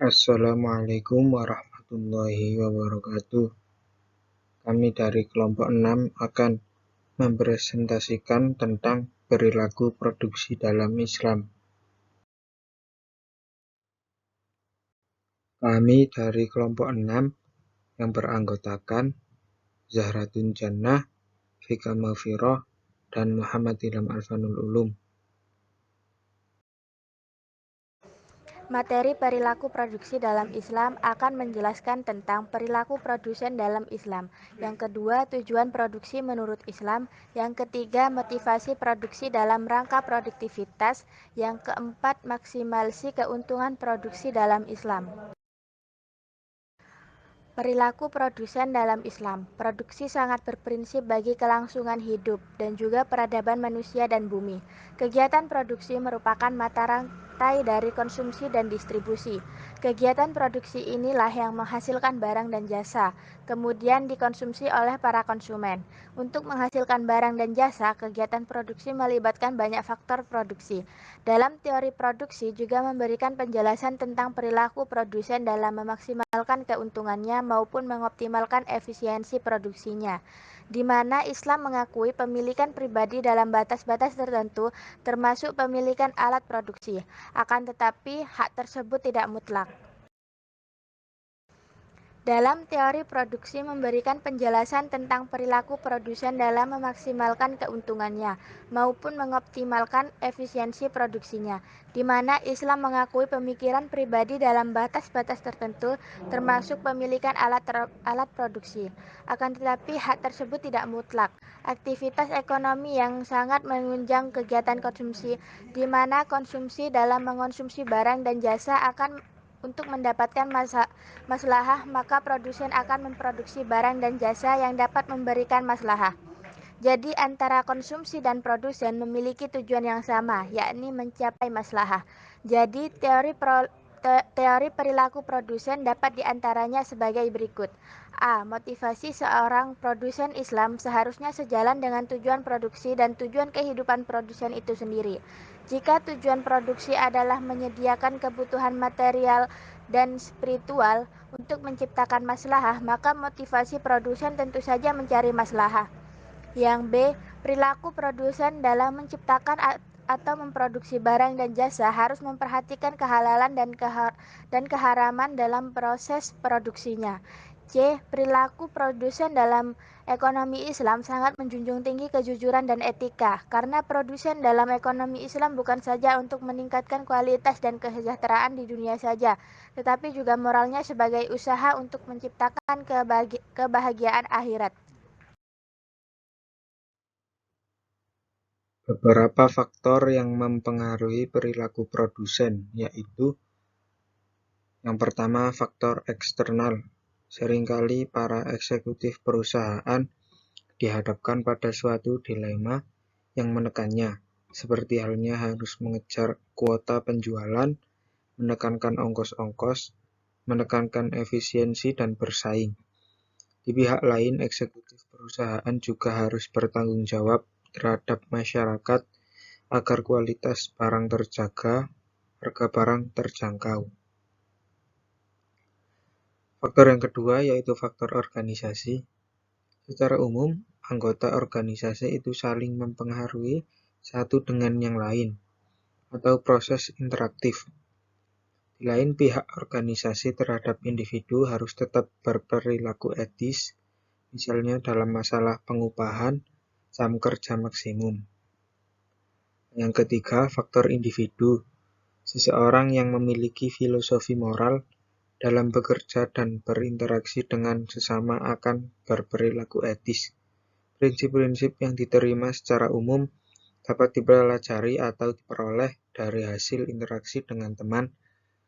Assalamualaikum warahmatullahi wabarakatuh. Kami dari kelompok 6 akan mempresentasikan tentang perilaku produksi dalam Islam. Kami dari kelompok 6 yang beranggotakan Zahratun Jannah, Fika Maghfirah, dan Muhammad Ilham Alfanul Ulum. Materi perilaku produksi dalam Islam akan menjelaskan tentang perilaku produsen dalam Islam. Yang kedua, tujuan produksi menurut Islam. Yang ketiga, motivasi produksi dalam rangka produktivitas. Yang keempat, maksimalisi keuntungan produksi dalam Islam. Perilaku produsen dalam Islam. Produksi sangat berprinsip bagi kelangsungan hidup dan juga peradaban manusia dan bumi. Kegiatan produksi merupakan mata rantai dari konsumsi dan distribusi. Kegiatan produksi inilah yang menghasilkan barang dan jasa, kemudian dikonsumsi oleh para konsumen. Untuk menghasilkan barang dan jasa, kegiatan produksi melibatkan banyak faktor produksi. Dalam teori produksi juga memberikan penjelasan tentang perilaku produsen dalam memaksimalkan keuntungannya maupun mengoptimalkan efisiensi produksinya, di mana Islam mengakui pemilikan pribadi dalam batas-batas tertentu, termasuk pemilikan alat produksi. Akan tetapi, hak tersebut tidak mutlak. Dalam teori produksi memberikan penjelasan tentang perilaku produsen dalam memaksimalkan keuntungannya maupun mengoptimalkan efisiensi produksinya, di mana Islam mengakui pemikiran pribadi dalam batas-batas tertentu termasuk pemilikan alat produksi. Akan tetapi hak tersebut tidak mutlak. Aktivitas ekonomi yang sangat menunjang kegiatan konsumsi, di mana konsumsi dalam mengonsumsi barang dan jasa akan untuk mendapatkan maslahah, maka produsen akan memproduksi barang dan jasa yang dapat memberikan maslahah. Jadi antara konsumsi dan produsen memiliki tujuan yang sama, yakni mencapai maslahah. Jadi teori perilaku produsen dapat diantaranya sebagai berikut. A. Motivasi seorang produsen Islam seharusnya sejalan dengan tujuan produksi dan tujuan kehidupan produsen itu sendiri. Jika tujuan produksi adalah menyediakan kebutuhan material dan spiritual untuk menciptakan maslahah, maka motivasi produsen tentu saja mencari maslahah. Yang B. Perilaku produsen dalam menciptakan atau memproduksi barang dan jasa harus memperhatikan kehalalan dan keharaman dalam proses produksinya. C. Perilaku produsen dalam ekonomi Islam sangat menjunjung tinggi kejujuran dan etika, karena produsen dalam ekonomi Islam bukan saja untuk meningkatkan kualitas dan kesejahteraan di dunia saja, tetapi juga moralnya sebagai usaha untuk menciptakan kebahagiaan akhirat. Beberapa faktor yang mempengaruhi perilaku produsen, yaitu yang pertama, faktor eksternal. Seringkali para eksekutif perusahaan dihadapkan pada suatu dilema yang menekannya, seperti halnya harus mengejar kuota penjualan, menekankan ongkos-ongkos, menekankan efisiensi dan bersaing. Di pihak lain, eksekutif perusahaan juga harus bertanggung jawab terhadap masyarakat agar kualitas barang terjaga, harga barang terjangkau. Faktor yang kedua yaitu faktor organisasi. Secara umum, anggota organisasi itu saling mempengaruhi satu dengan yang lain, atau proses interaktif. Di lain pihak, organisasi terhadap individu harus tetap berperilaku etis, misalnya dalam masalah pengupahan, jam kerja maksimum. Yang ketiga, faktor individu. Seseorang yang memiliki filosofi moral dalam bekerja dan berinteraksi dengan sesama akan berperilaku etis. Prinsip-prinsip yang diterima secara umum dapat dipelajari atau diperoleh dari hasil interaksi dengan teman,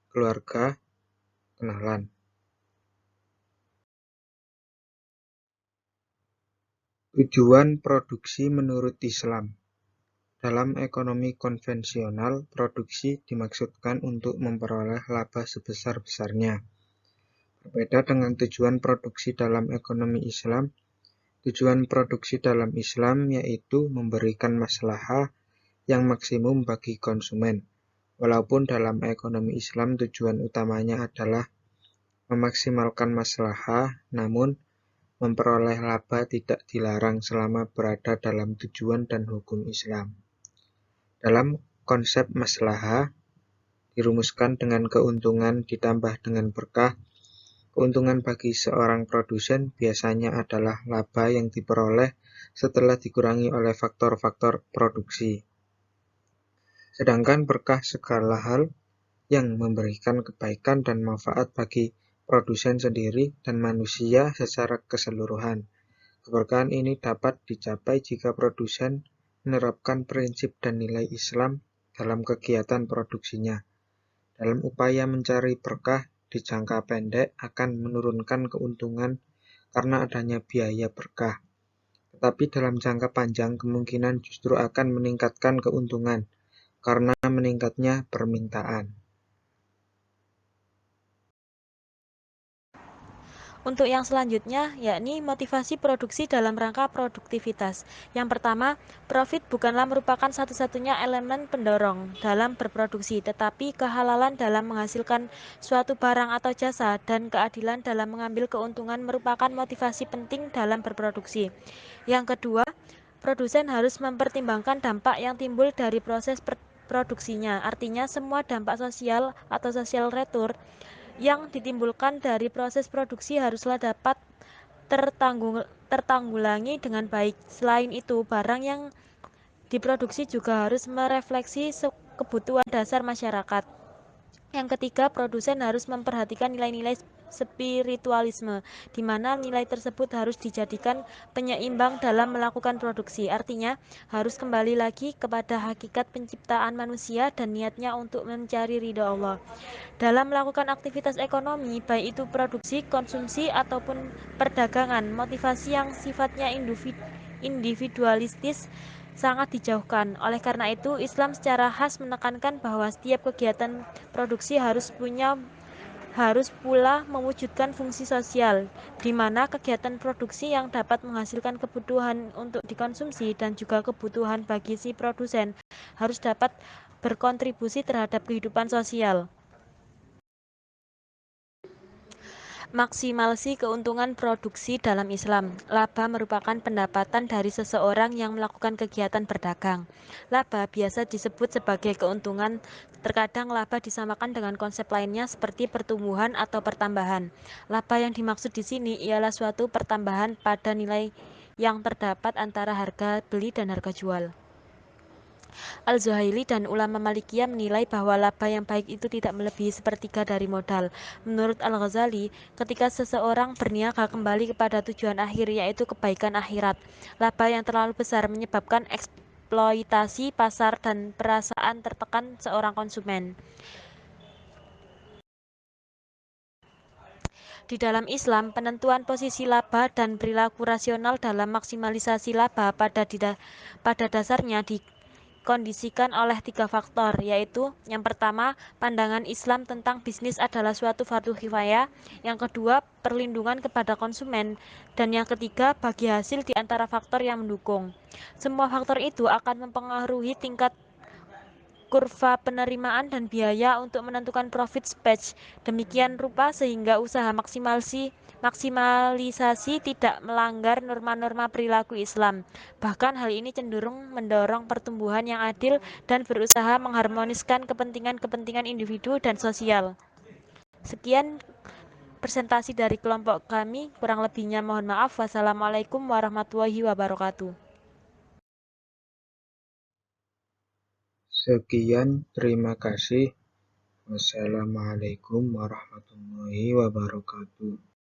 keluarga, kenalan. Tujuan produksi menurut Islam. Dalam ekonomi konvensional, produksi dimaksudkan untuk memperoleh laba sebesar-besarnya. Berbeda dengan tujuan produksi dalam ekonomi Islam, tujuan produksi dalam Islam yaitu memberikan maslahah yang maksimum bagi konsumen, Walaupun dalam ekonomi Islam tujuan utamanya adalah memaksimalkan maslahah, namun memperoleh laba tidak dilarang selama berada dalam tujuan dan hukum Islam. Dalam konsep maslahah dirumuskan dengan keuntungan ditambah dengan berkah. Keuntungan bagi seorang produsen biasanya adalah laba yang diperoleh setelah dikurangi oleh faktor-faktor produksi. Sedangkan berkah segala hal yang memberikan kebaikan dan manfaat bagi produsen sendiri dan manusia secara keseluruhan. Keberkahan ini dapat dicapai jika produsen menerapkan prinsip dan nilai Islam dalam kegiatan produksinya. Dalam upaya mencari berkah di jangka pendek akan menurunkan keuntungan karena adanya biaya berkah. Tetapi dalam jangka panjang kemungkinan justru akan meningkatkan keuntungan karena meningkatnya permintaan. Untuk yang selanjutnya, yakni motivasi produksi dalam rangka produktivitas. Yang pertama, profit bukanlah merupakan satu-satunya elemen pendorong dalam berproduksi, tetapi kehalalan dalam menghasilkan suatu barang atau jasa dan keadilan dalam mengambil keuntungan merupakan motivasi penting dalam berproduksi. Yang kedua, produsen harus mempertimbangkan dampak yang timbul dari proses produksinya. Artinya, semua dampak sosial atau social return yang ditimbulkan dari proses produksi haruslah dapat tertanggulangi dengan baik. Selain itu, barang yang diproduksi juga harus merefleksi kebutuhan dasar masyarakat. Yang ketiga, produsen harus memperhatikan nilai-nilai spiritualisme, di mana nilai tersebut harus dijadikan penyeimbang dalam melakukan produksi. Artinya, harus kembali lagi kepada hakikat penciptaan manusia dan niatnya untuk mencari ridha Allah. Dalam melakukan aktivitas ekonomi, baik itu produksi, konsumsi, ataupun perdagangan, motivasi yang sifatnya individualistis sangat dijauhkan. Oleh karena itu, Islam secara khas menekankan bahwa setiap kegiatan produksi harus pula mewujudkan fungsi sosial, di mana kegiatan produksi yang dapat menghasilkan kebutuhan untuk dikonsumsi dan juga kebutuhan bagi si produsen harus dapat berkontribusi terhadap kehidupan sosial. Maksimalsi keuntungan produksi dalam Islam. Laba merupakan pendapatan dari seseorang yang melakukan kegiatan berdagang. Laba biasa disebut sebagai keuntungan. Terkadang laba disamakan dengan konsep lainnya seperti pertumbuhan atau pertambahan. Laba yang dimaksud di sini ialah suatu pertambahan pada nilai yang terdapat antara harga beli dan harga jual. Al-Zuhaili dan ulama Malikiyah menilai bahwa laba yang baik itu tidak melebihi sepertiga dari modal. Menurut Al-Ghazali, ketika seseorang berniaga kembali kepada tujuan akhir yaitu kebaikan akhirat, laba yang terlalu besar menyebabkan eksploitasi pasar dan perasaan tertekan seorang konsumen. Di dalam Islam, penentuan posisi laba dan perilaku rasional dalam maksimalisasi laba pada dasarnya dikondisikan oleh 3 faktor, yaitu yang pertama, pandangan Islam tentang bisnis adalah suatu fardu kifayah, yang kedua, perlindungan kepada konsumen, dan yang ketiga, bagi hasil di antara faktor yang mendukung. Semua faktor itu akan mempengaruhi tingkat kurva penerimaan dan biaya untuk menentukan profit stage demikian rupa sehingga usaha maksimalisasi tidak melanggar norma-norma perilaku Islam. Bahkan hal ini cenderung mendorong pertumbuhan yang adil dan berusaha mengharmoniskan kepentingan-kepentingan individu dan sosial. Sekian presentasi dari kelompok kami, kurang lebihnya mohon maaf. Wassalamualaikum warahmatullahi wabarakatuh. Sekian, terima kasih. Wassalamualaikum warahmatullahi wabarakatuh.